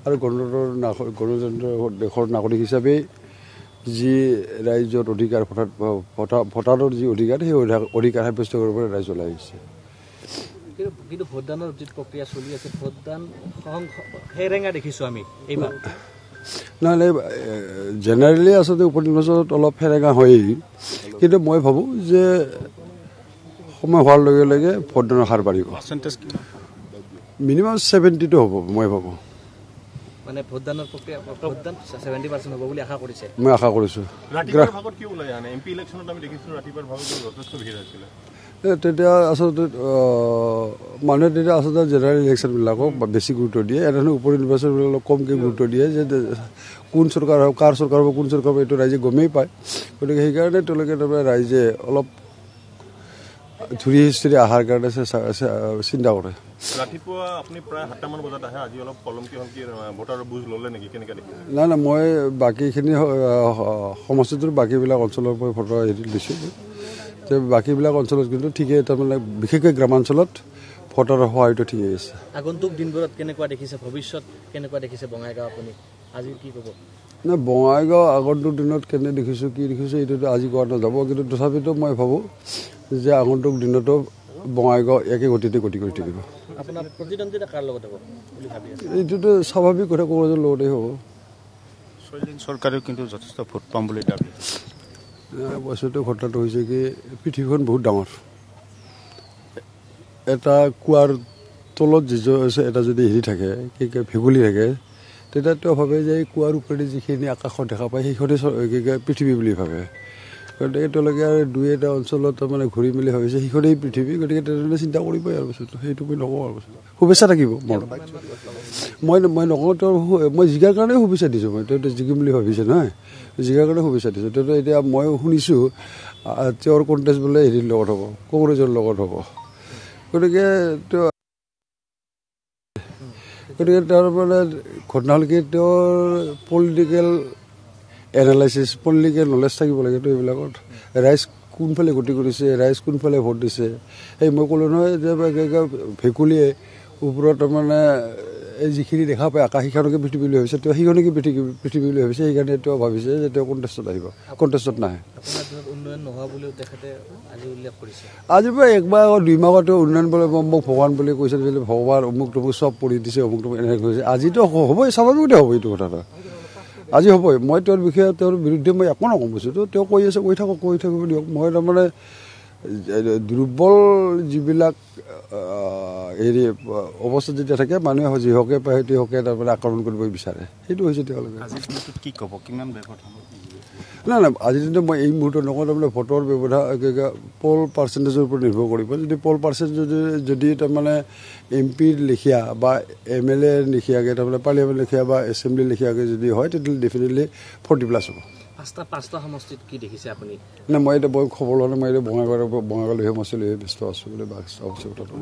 আৰু গণতন্ত্ৰ দেশৰ নাগৰিক হিচাপে যি ৰাইজৰ অধিকাৰ ভোটাৰৰ যি অধিকাৰ সেই অধিকাৰ সাব্যস্ত কৰিবলৈ ৰাইজ ওলাই আহিছে কিন্তু ভোটদানৰ যি প্ৰক্ৰিয়া চলি আছে ভোটদান সেৰেঙা দেখিছোঁ আমি এইবাৰ নহ'লে জেনেৰেলি আচলতে উপনিৰ্বাচনত অলপ সেৰেঙা হয়েই কিন্তু মই ভাবোঁ যে সময় হোৱাৰ লগে লগে ভোটদানৰ হাৰ বাঢ়িব মিনিমাম 70টো হ'ব মই ভাবোঁ মানে ভোটদানৰ প্ৰক্ৰিয়া ভোটদান 70% হ'ব বুলি আশা কৰিছে মই আশা কৰিছোঁ তেতিয়া আচলতে মানুহে তেতিয়া আচলতে জেনেৰেল ইলেকশ্যনবিলাকক বেছি গুৰুত্ব দিয়ে এনেধৰণৰ উপ নিৰ্বাচনবিলাক কমকৈ গুৰুত্ব দিয়ে যে কোন চৰকাৰ হওক কাৰ চৰকাৰ হ'ব কোন চৰকাৰ হ'ব এইটো ৰাইজে গমেই পায় গতিকে সেইকাৰণে তেওঁলোকে তাৰমানে ৰাইজে অলপ ধূৰি হিষ্টৰি অহাৰ কাৰণে চিন্তা কৰে ৰাতিপুৱা আপুনি প্ৰায় 7টামান বজাত আহে আজি অলপ কলমকি হ'ল কি ভোটাৰৰ বুজ ল'লে নেকি কেনেকৈ দেখিছে নাই মই বাকীখিনি সমষ্টিটোৰ বাকীবিলাক অঞ্চলৰ পৰা ভোটৰ হেৰি দিছোঁ বাকীবিলাক অঞ্চলত কিন্তু ঠিকেই তাৰমানে বিশেষকৈ গ্ৰামাঞ্চলত ভোটৰ সহায়টো ঠিকেই আছে আগন্তুক দিনবোৰত কেনেকুৱা দেখিছে ভৱিষ্যত কেনেকুৱা দেখিছে বঙাইগাঁও আপুনি আজি কি ক'ব নাই বঙাইগাঁও আগন্তুক দিনত কেনে দেখিছোঁ কি দেখিছোঁ এইটোতো আজি কোৱা নাযাব কিন্তু তথাপিতো মই ভাবোঁ যে আগন্তুক দিনতো বঙাইগাঁও একে গতিতে গতি কৰি থাকিব আপোনাৰ প্ৰতিদ্বন্দ্বিতা কাৰ লগত হ'ব বুলি ভাবি আছে এইটোতো স্বাভাৱিক কথা কংগ্ৰেছৰ লগতেই হ'ব চৰকাৰেও কিন্তু যথেষ্ট ভোট পাম বুলি দাবী বস্তুটো ঘটনাটো হৈছে কি পৃথিৱীখন বহুত ডাঙৰ এটা কুৱাৰ তলত এটা যদি হেৰি থাকে কি কয় ভেকুলী থাকে তেতিয়া তেওঁ ভাবে যে এই কুৱাৰ ওপৰেদি যিখিনি আকাশত দেখা পায় সেইখনেই কি কয় পৃথিৱী বুলি ভাবে গতিকে তেওঁলোকে আৰু দুই এটা অঞ্চলত তাৰমানে ঘূৰি মেলি ভাবিছে সেইখনেই পৃথিৱী গতিকে তেনেধৰণে চিন্তা কৰিবই আৰু বস্তুটো সেইটো মই নকওঁ আৰু বস্তুটো শুভেচ্ছা থাকিব মই নকওঁ তেওঁৰ মই জিকাৰ কাৰণে শুভেচ্ছা দিছোঁ মই তেওঁ জিকিম বুলি ভাবিছে নহয় জিকাৰ কাৰণে শুভেচ্ছা দিছোঁ তেওঁ এতিয়া মই শুনিছোঁ তেওঁৰ কণ্টেষ্ট বোলে হেৰিৰ লগত হ'ব কংগ্ৰেছৰ লগত হ'ব গতিকে তেওঁৰ মানে ঘটনা হ'ল কি তেওঁৰ পলিটিকেল এনালাইচিছ পলিটিকেল নলেজ থাকিব লাগে তো এইবিলাকত ৰাইজ কোনফালে গতি কৰিছে ৰাইজ কোনফালে ভোট দিছে এই মই ক'লোঁ নহয় যে ভেকুলীয়ে ওপৰত তাৰমানে এই যিখিনি দেখা পায় আকাশ সিখনকে পৃথিৱী বুলি ভাবিছে তেওঁ সিখনকে পৃথিৱী বুলি ভাবিছে সেইকাৰণে তেওঁ ভাবিছে যে তেওঁ কণ্টেষ্টত আহিব কণ্টেষ্টত নাহে উন্নয়ন নোহোৱা বুলিও তেখেতে আজি উল্লেখ কৰিছে আজিৰ পৰা একমাহ 2 মাহতে উন্নয়ন বোলে মোক ভগৱান বুলি কৈছিল যে ভগৱান অমুক তমুক চব পঢ়ি দিছে অমুক তমুক এনেকৈ কৈছে আজিতো হ'বই স্বাভাৱিকতে হ'ব এইটো কথা আজি হ'বই মই তেওঁৰ বিষয়ে তেওঁৰ বিৰুদ্ধে মই একো নকওঁ বস্তুটো তেওঁ কৈ আছে কৈ থাকিব দিয়ক মই তাৰমানে দুৰ্বল যিবিলাক হেৰি অৱস্থাত যেতিয়া থাকে মানুহে যিহকে পায় সেইটোকে তাৰমানে আক্ৰমণ কৰিব বিচাৰে সেইটো হৈছে তেওঁলোকে কি ক'ব কিমান ব্যৱধান নাই আজিৰ দিনটো মই এই মুহূৰ্তত নকওঁ তাৰমানে ভোটৰ ব্যৱধান পল পাৰ্চেণ্টেজৰ ওপৰত নিৰ্ভৰ কৰিব যদি পল পাৰ্চেণ্টেজ যদি তাৰমানে MP লেখীয়া বা MLA লেখীয়াকৈ তাৰমানে পাৰ্লিয়ামেণ্ট লেখীয়া বা এছেম্বলি লেখীয়াকৈ যদি হয় তেতিয়াহ'লে ডেফিনেটলি 40+ হ'ব পাঁচটা সমষ্টিত কি দেখিছে আপুনি নাই মই এতিয়া খবৰ লোৱা নাই মই এতিয়া বঙাইগাঁও সমষ্টিলৈহে ব্যস্ত আছোঁ বুলি বাছ কথাটো